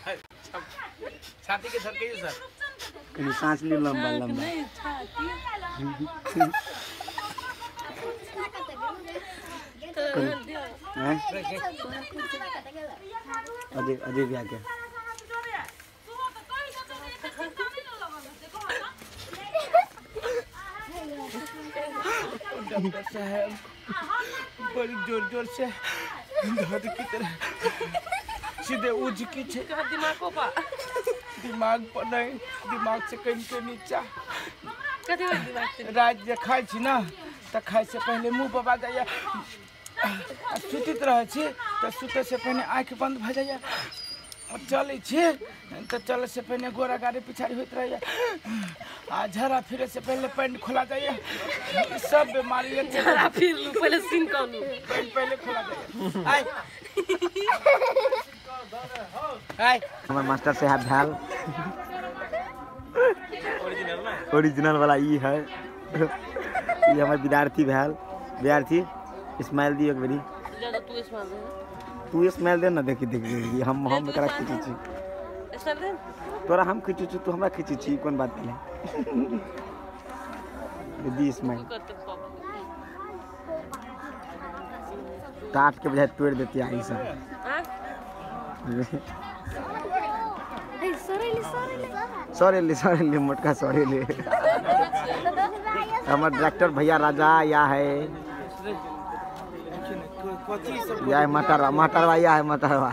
छाती के सर के सर कहीं सांस ले लंबा लंबा नहीं छाती अजय अजय भी आ गया। डॉक्टर साहब बड़ी जोर जोर से दर्द की तरह सीधे उज की दिमाग को पा दिमाग पर नहीं दिमाग से कहीं के नीचा कथी हो दिमाग से रात जे खाई छी ना त खाई से पहले मुंह बबा जाइए सुतित रहे छी तो सुते से पहले आँख बंद भ जाइए चले छी तो चले से पहले गोरा गाड़ी पिछाड़ी होते रहिए आ झरा फिरे से पहले पैंट खोला जाइए सब बीमारी झरा फिर लू पहले सिन कौन पैंट पहले खोला जाइए आई आई हमारे मास्टर साहब भैल ओरिजिनल वाला ये है ये हमारे विद्यार्थी भैल विद्यार्थी स्माइल दियो एक बारी ज्यादा तू स्माइल दे तू स्माइल दे ना देखी देखी हम करा खींची छी स्माइल दे तोरा हम खींची छी तू हमरा खींची छी कौन बात नहीं दी स्माइल काट के बजाय तोड़ देती आई सब सॉरी मोटका सॉरी ले हमारे डायरेक्टर भैया राजा या है या है मटरवा या है मटरवा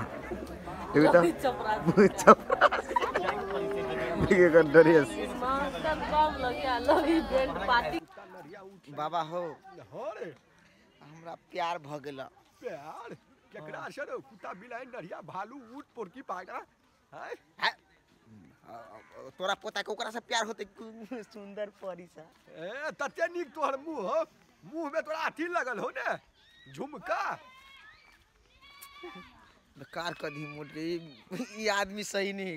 तो बाबा हो हमरा प्यार भ गेल प्यार केकरा से रे कुत्ता बिलाई नरिया भालू ऊंट पोरकी पागड़ा है तोरा पोता के ओकरा से प्यार होते सुंदर परी सा ए तते निक तोहर मुंह में तोरा अथी लगल हो ने झुमका बेकार कदी मोटे ये आदमी सही नहीं।